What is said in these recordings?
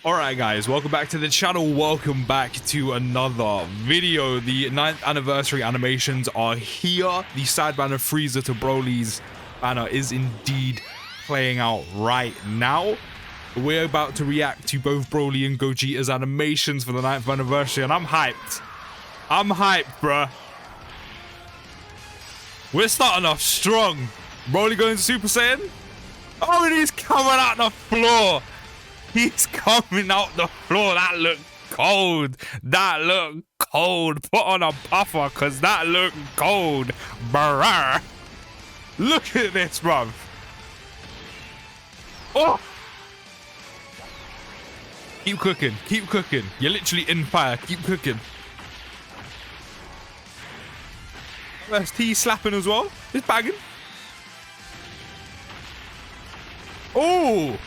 Alright guys, welcome back to the channel. Welcome back to another video. The 9th anniversary animations are here. The side banner Frieza to Broly's banner is indeed playing out right now. We're about to react to both Broly and Gogeta's animations for the 9th anniversary, and I'm hyped. I'm hyped, bruh. We're starting off strong. Broly going Super Saiyan. Oh, and he's coming out the floor. He's coming out the floor. That looked cold. That looked cold. Put on a puffer, because that looked cold. Bruh. Look at this, bruv. Oh. Keep cooking. Keep cooking. You're literally in fire. Keep cooking. First T slapping as well. He's bagging. Oh.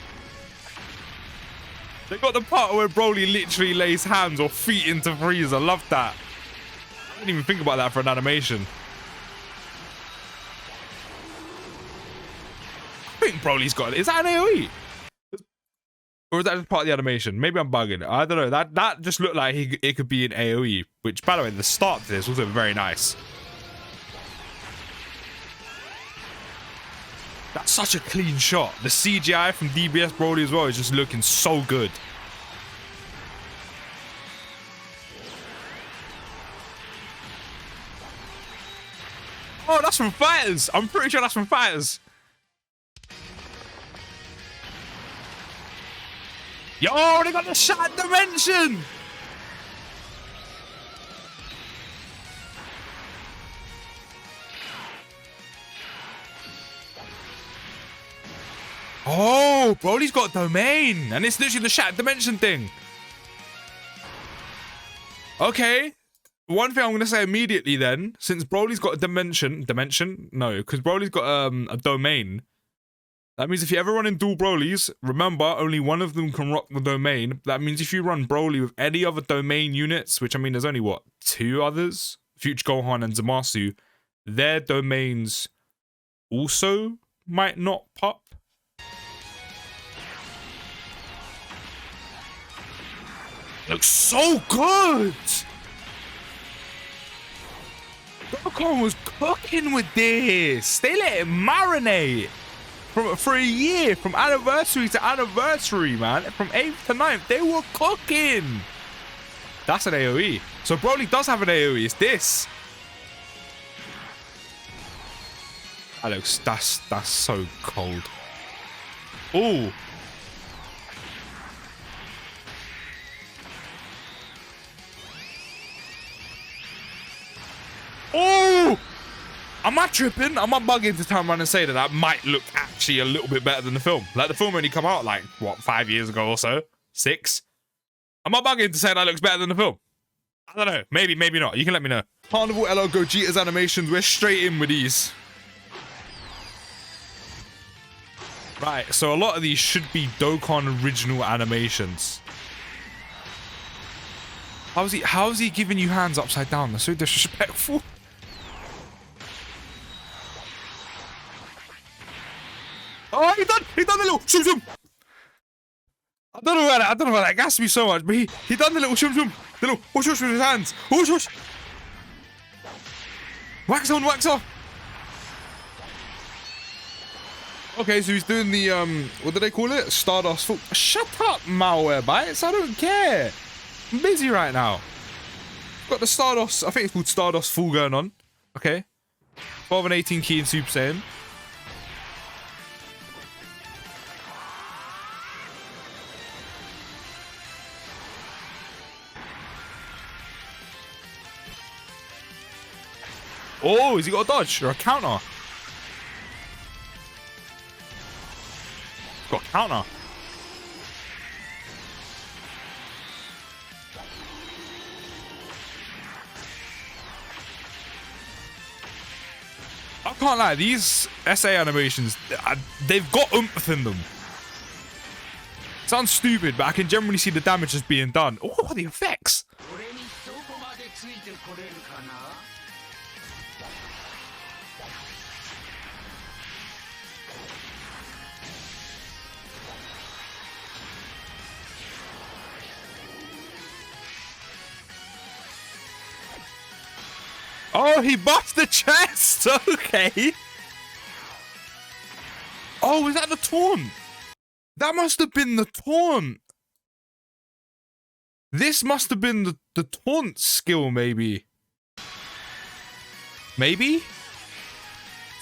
They got the part where Broly literally lays hands or feet into Frieza. Love that. I didn't even think about that for an animation. I think Broly's got it. Is that an AoE? Or is that just part of the animation? Maybe I'm bugging. I don't know. That just looked like it could be an AoE. Which, by the way, the start to this was also very nice. That's such a clean shot. The CGI from DBS Broly as well is just looking so good. Oh, that's from Fighters. I'm pretty sure that's from Fighters. Yo, they got the shot dimension. Oh, Broly's got domain, and it's literally the Shattered Dimension thing. Okay, one thing I'm gonna say immediately then, since Broly's got a dimension, no, because Broly's got a domain. That means if you ever run in dual Brolys, remember only one of them can rock the domain. That means if you run Broly with any other domain units, which I mean there's only what, 2 others, Future Gohan and Zamasu, their domains also might not pop. Looks so good! Dokkan was cooking with this. They let it marinate for a year, from anniversary to anniversary, man. From 8th to 9th, they were cooking. That's an AoE. So Broly does have an AoE. It's this. That looks, that's so cold. Ooh. Oh! Am I tripping? Am I bugging to turn around and say that that might look actually a little bit better than the film? Like, the film only come out, like, what, 5 years ago or so? 6? Am I bugging to say that looks better than the film? I don't know. Maybe, maybe not. You can let me know. Carnival LL Gogeta's animations. We're straight in with these. Right, so a lot of these should be Dokkan original animations. How is he giving you hands upside down? That's so disrespectful. Oh, he done the little shum shum. I don't know why that gassed me so much, but he done the little shum shum. The little whoosh whoosh with his hands. Whoosh whoosh. Wax on, wax off. Okay, so he's doing the what do they call it? Stardust full. Shut up, malware bites. I don't care. I'm busy right now. Got the Stardust, I think it's called Stardust Full going on. Okay. 12 and 18 key in Super Saiyan. Oh, has he got a dodge or a counter? He's got a counter. I can't lie, these SA animations, they've got oomph in them. Sounds stupid, but I can generally see the damage that's being done. Oh, the effects! Oh, he buffed the chest. Okay. Oh, is that the taunt? That must have been the taunt. This must have been the taunt skill, maybe. Maybe?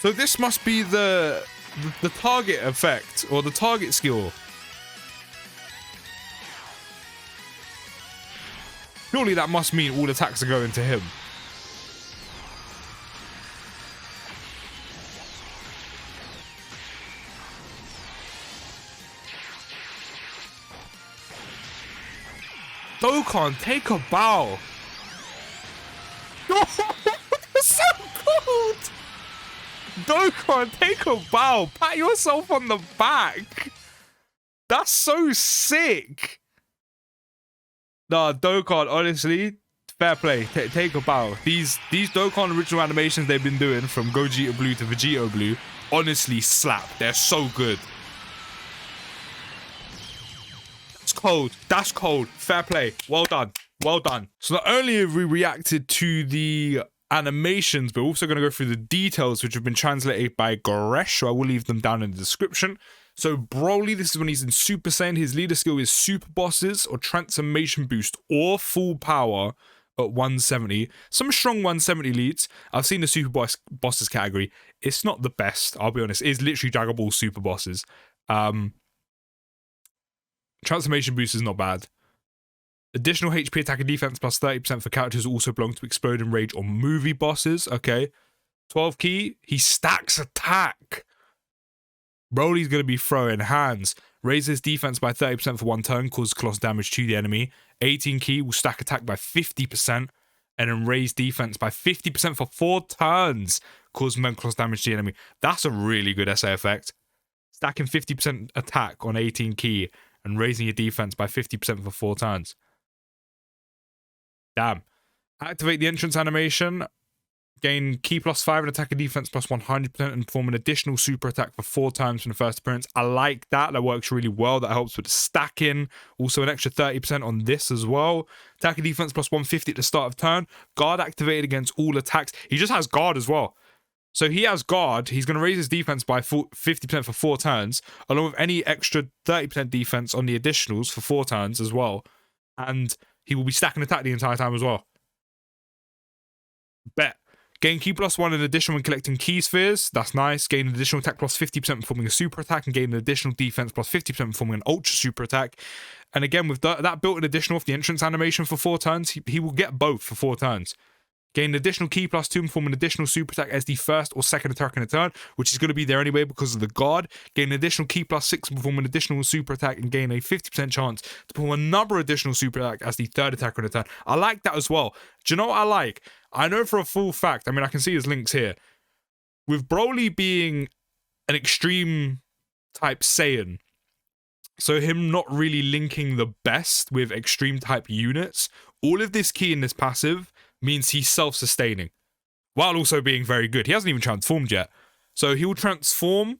So this must be the target effect, or the target skill. Surely that must mean all attacks are going to him. Dokkan, take a bow. That's so cool. Dokkan, take a bow. Pat yourself on the back. That's so sick. Nah, Dokkan, honestly, fair play. Take a bow. These Dokkan original animations they've been doing from Gogeta Blue to Vegeta Blue, honestly slap. They're so good. That's cold. That's cold. Fair play. Well done. Well done. So not only have we reacted to the animations, but we're also going to go through the details, which have been translated by Goresh, so I will leave them down in the description. So Broly, this is when he's in Super Saiyan. His leader skill is Super Bosses or Transformation Boost or Full Power at 170. Some strong 170 leads. I've seen the Super Bosses category. It's not the best, I'll be honest. It's literally Dragon Ball Super Bosses. Transformation Boost is not bad. Additional HP attack and defense plus 30% for characters who also belong to Explode and Rage or movie bosses. Okay. 12 key. He stacks attack. Broly's going to be throwing hands. Raises defense by 30% for 1 turn, causes colossal damage to the enemy. 18 key will stack attack by 50%, and then raise defense by 50% for 4 turns, cause colossal damage to the enemy. That's a really good SA effect. Stacking 50% attack on 18 key and raising your defense by 50% for 4 turns. Damn. Activate the entrance animation. Gain key plus 5 and attack and defense plus 100% and perform an additional super attack for 4 times from the first appearance. I like that. That works really well. That helps with stacking. Also an extra 30% on this as well. Attack and defense plus 150 at the start of turn. Guard activated against all attacks. He just has guard as well. So he has guard. He's going to raise his defense by 50% for 4 turns, along with any extra 30% defense on the additionals for 4 turns as well. And he will be stacking attack the entire time as well. Bet. Gain key plus 1 in addition when collecting key spheres. That's nice. Gain an additional attack plus 50% performing a super attack, and gain an additional defense plus 50% performing an ultra super attack. And again, with that built-in additional off the entrance animation for 4 turns, he will get both for 4 turns. Gain an additional key plus 2 and perform an additional super attack as the first or second attack in a turn, which is going to be there anyway because of the guard. Gain an additional key plus 6 and perform an additional super attack and gain a 50% chance to perform another additional super attack as the third attacker in a turn. I like that as well. Do you know what I like? I know for a full fact, I mean, I can see his links here. With Broly being an extreme type Saiyan, so him not really linking the best with extreme type units, all of this key in this passive means he's self-sustaining, while also being very good. He hasn't even transformed yet. So he will transform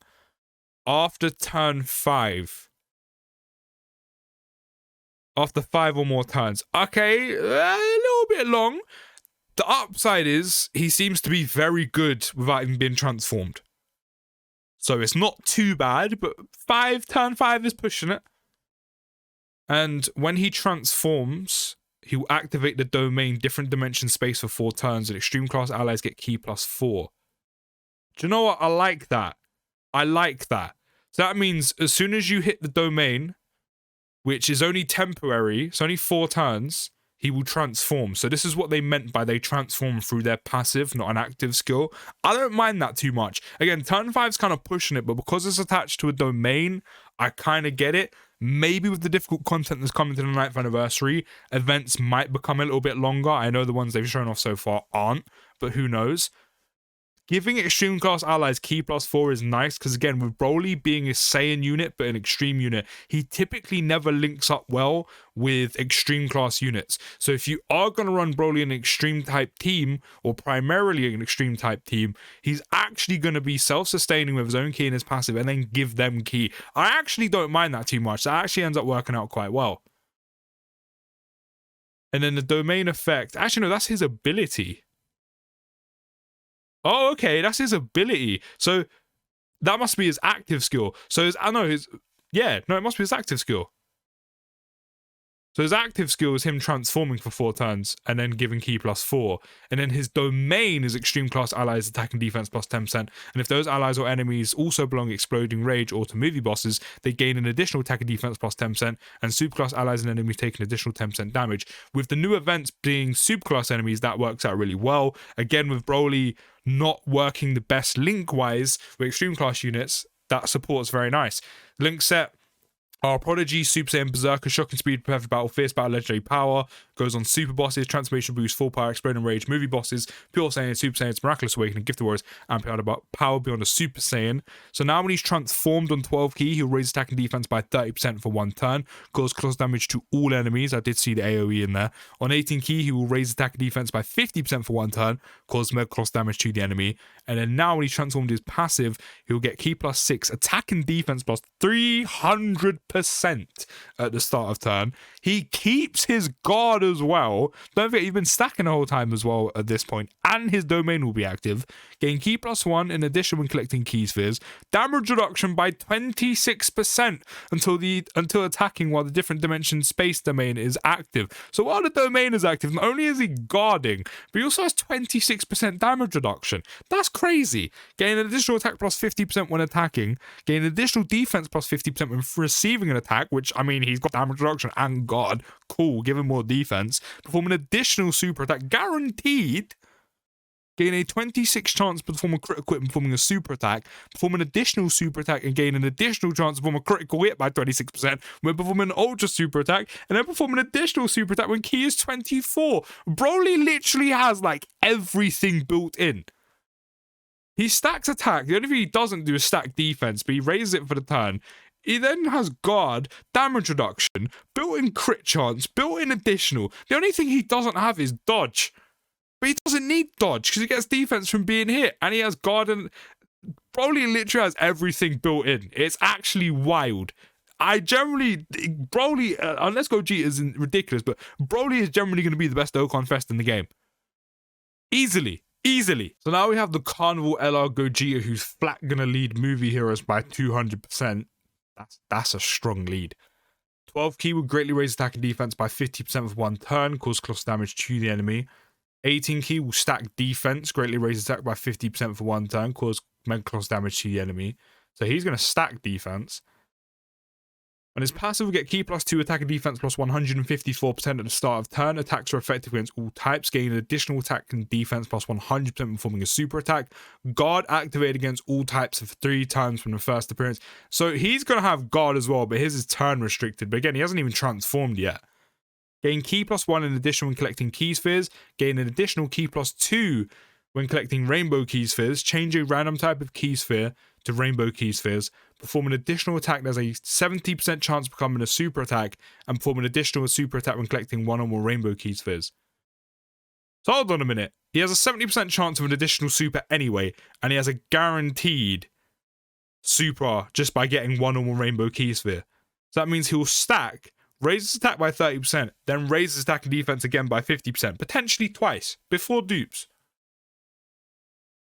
after turn 5. After 5 or more turns. Okay, a little bit long. The upside is he seems to be very good without even being transformed. So it's not too bad, but turn 5 is pushing it. And when he transforms, he will activate the domain different dimension space for 4 turns, and extreme class allies get key plus 4. Do you know what? I like that. I like that. So that means as soon as you hit the domain, which is only temporary, it's only 4 turns, he will transform. So this is what they meant by they transform through their passive, not an active skill. I don't mind that too much. Again, turn 5's kind of pushing it, but because it's attached to a domain, I kind of get it. Maybe with the difficult content that's coming to the 9th anniversary, events might become a little bit longer. I know the ones they've shown off so far aren't, but who knows? Giving extreme class allies key plus 4 is nice, because again, with Broly being a Saiyan unit, but an extreme unit, he typically never links up well with extreme class units. So if you are going to run Broly in an extreme type team, or primarily an extreme type team, he's actually going to be self-sustaining with his own key and his passive, and then give them key. I actually don't mind that too much. That actually ends up working out quite well. And then the domain effect, actually no, that's his ability. Oh, okay, that's his ability. So that must be his active skill. So it must be his active skill. So his active skill is him transforming for 4 turns and then giving key +4. And then his domain is extreme class allies attack and defense +10%. And if those allies or enemies also belong exploding rage or to movie bosses, they gain an additional attack and defense +10%. And superclass allies and enemies take an additional 10% damage. With the new events being superclass enemies, that works out really well. Again, with Broly not working the best link-wise with extreme class units, that support's very nice. Link set are Prodigy, Super Saiyan, Berserker, Shocking Speed, Perfect Battle, Fierce Battle, Legendary Power, goes on Super Bosses, Transformation Boost, Full Power, Exploding Rage, Movie Bosses, Pure Saiyan, Super Saiyans, Miraculous Awakening, Gifted Warriors, and Power Beyond a Super Saiyan. So now when he's transformed on 12 key, he'll raise attack and defense by 30% for 1 turn, cause cross damage to all enemies. I did see the AoE in there. On 18 key, he will raise attack and defense by 50% for 1 turn, cause mega cross damage to the enemy. And then now when he's transformed his passive, he'll get key +6, attack and defense plus 300% at the start of turn. He keeps his guard as well. Don't forget, he's been stacking the whole time as well at this point, and his domain will be active. Gain key +1 in addition when collecting key spheres. Damage reduction by 26% until attacking while the different dimension space domain is active. So while the domain is active, not only is he guarding, but he also has 26% damage reduction. That's crazy. Gain an additional attack +50% when attacking. Gain additional defense +50% when receiving an attack, which, I mean, he's got damage reduction and guard. Cool, give him more defense. Perform an additional super attack, guaranteed. Gain a 26 chance to perform a critical hit when performing a super attack. Perform an additional super attack and gain an additional chance to perform a critical hit by 26% when performing an ultra super attack. And then perform an additional super attack when key is 24. Broly literally has like everything built in. He stacks attack. The only thing he doesn't do is stack defense, but he raises it for the turn. He then has guard, damage reduction, built-in crit chance, built-in additional. The only thing he doesn't have is dodge. But he doesn't need dodge because he gets defense from being hit. And he has guard and... Broly literally has everything built in. It's actually wild. Broly, unless Gogeta is ridiculous, but Broly is generally going to be the best Dokkanfest in the game. Easily. So now we have the Carnival LR Gogeta, who's flat going to lead movie heroes by 200%. That's a strong lead. 12 key will greatly raise attack and defense by 50% for 1 turn, cause cross damage to the enemy. 18 key will stack defense, greatly raise attack by 50% for 1 turn, cause mega cross damage to the enemy. So he's going to stack defense. On his passive, will get key +2 attack and defense plus 154% at the start of turn. Attacks are effective against all types. Gain an additional attack and defense plus 100% when performing a super attack. Guard activated against all types for 3 times from the first appearance. So he's going to have guard as well, but his is turn restricted. But again, he hasn't even transformed yet. Gain key +1 in addition when collecting key spheres. Gain an additional key +2 when collecting rainbow key spheres. Change a random type of key sphere to rainbow key spheres. Perform an additional attack. There's a 70% chance of becoming a super attack, and perform an additional super attack when collecting 1 or more rainbow key spheres. So hold on a minute. He has a 70% chance of an additional super anyway, and he has a guaranteed super just by getting 1 or more rainbow key sphere. So that means he'll stack, raise his attack by 30%, then raise his attack and defense again by 50%, potentially twice, before dupes.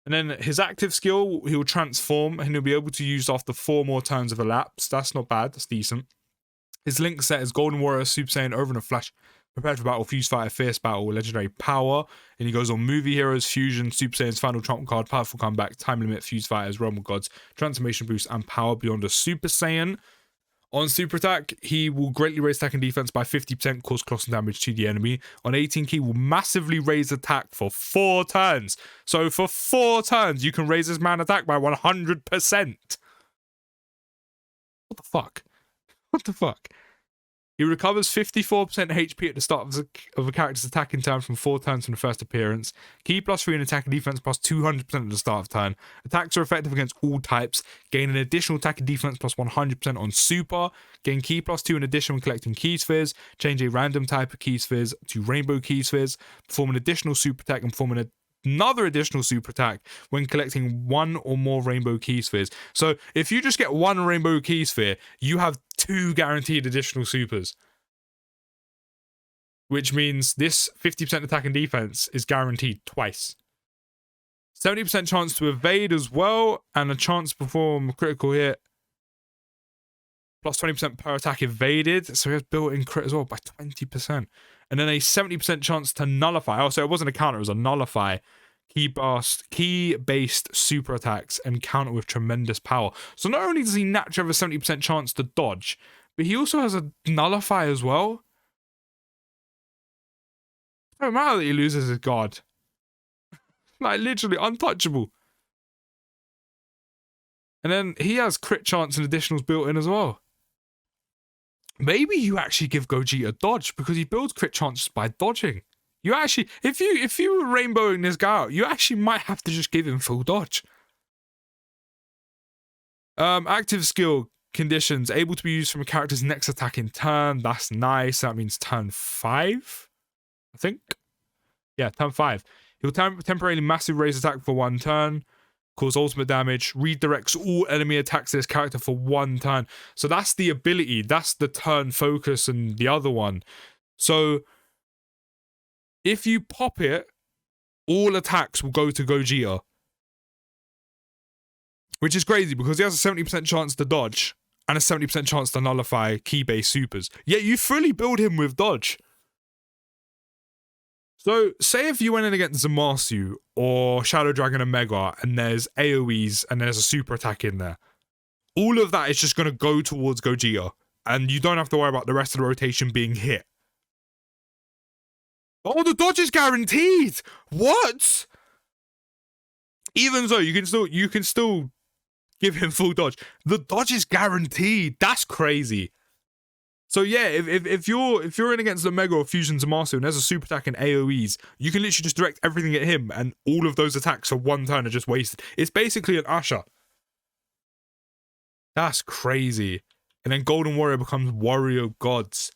And then his active skill, he'll transform, and he'll be able to use after 4 more turns of elapse. That's not bad, that's decent. His link set is Golden Warrior, Super Saiyan, Over in a Flash, Prepared for Battle, Fuse Fighter, Fierce Battle, Legendary Power. And he goes on Movie Heroes, Fusion, Super Saiyan's Final Trump Card, Powerful Comeback, Time Limit, Fuse Fighters, Realm of Gods, Transformation Boost, and Power Beyond a Super Saiyan. On Super Attack, he will greatly raise attack and defense by 50%, cause cross damage to the enemy. On 18 key, will massively raise attack for 4 turns. So for 4 turns, you can raise this man attack by 100%. What the fuck? What the fuck? He recovers 54% HP at the start of a character's attacking turn from 4 turns from the first appearance. Key +3 in attack and defense plus 200% at the start of turn. Attacks are effective against all types. Gain an additional attack and defense plus 100% on super. Gain key +2 in addition when collecting key spheres. Change a random type of key spheres to rainbow key spheres. Perform an additional super attack and perform another additional super attack when collecting 1 or more rainbow key spheres. So if you just get 1 rainbow key sphere, you have 2 guaranteed additional supers. Which means this 50% attack and defense is guaranteed twice. 70% chance to evade as well, and a chance to perform a critical hit. Plus 20% per attack evaded. So he has built-in crit as well by 20%. And then a 70% chance to nullify. Oh, so it wasn't a counter, it was a nullify. Key-based super attacks and counter with tremendous power. So not only does he naturally have a 70% chance to dodge, but he also has a nullify as well. No matter that he loses his guard. Like, literally untouchable. And then he has crit chance and additionals built in as well. Maybe you actually give Gogeta dodge because he builds crit chances by dodging. You actually, if you were rainbowing this guy out, you actually might have to just give him full dodge. Active skill conditions able to be used from a character's next attack in turn. That's nice. That means turn 5, I think. Yeah, turn 5. He'll temporarily massive raise attack for 1 turn. Cause ultimate damage, redirects all enemy attacks to this character for 1 turn. So that's the ability, that's the turn focus and the other one. So if you pop it, all attacks will go to Gogeta. Which is crazy because he has a 70% chance to dodge and a 70% chance to nullify key-based supers. Yet you fully build him with dodge. So, say if you went in against Zamasu or Shadow Dragon and Mega and there's AoEs and there's a super attack in there. All of that is just going to go towards Gogeta and you don't have to worry about the rest of the rotation being hit. Oh, the dodge is guaranteed! What? Even so, you can still give him full dodge. The dodge is guaranteed. That's crazy. So yeah, if you're in against the Mega or Fusion Zamasu and there's a super attack and AoEs, you can literally just direct everything at him and all of those attacks for 1 turn are just wasted. It's basically an Usher. That's crazy. And then Golden Warrior becomes Warrior Gods.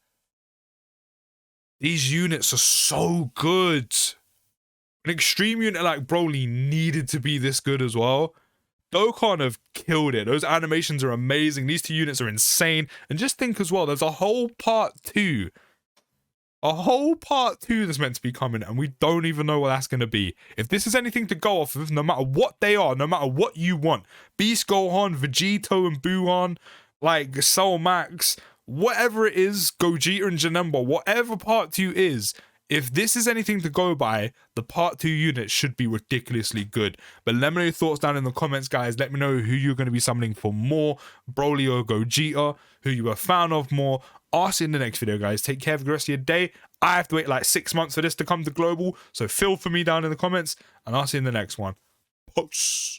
These units are so good. An extreme unit like Broly needed to be this good as well. Dokkan have killed it. Those animations are amazing. These 2 units are insane. And just think as well, there's a whole part 2. A whole part 2 that's meant to be coming, and we don't even know what that's going to be. If this is anything to go off of, no matter what they are, no matter what you want, Beast Gohan, Vegito and Buhan, like Cell Max, whatever it is, Gogeta and Janemba, whatever part 2 is, if this is anything to go by, the part 2 unit should be ridiculously good. But let me know your thoughts down in the comments, guys. Let me know who you're going to be summoning for more, Broly or Gogeta, who you are a fan of more. I'll see you in the next video, guys. Take care for the rest of your day. I have to wait like 6 months for this to come to global, so feel for me down in the comments, and I'll see you in the next one. Peace.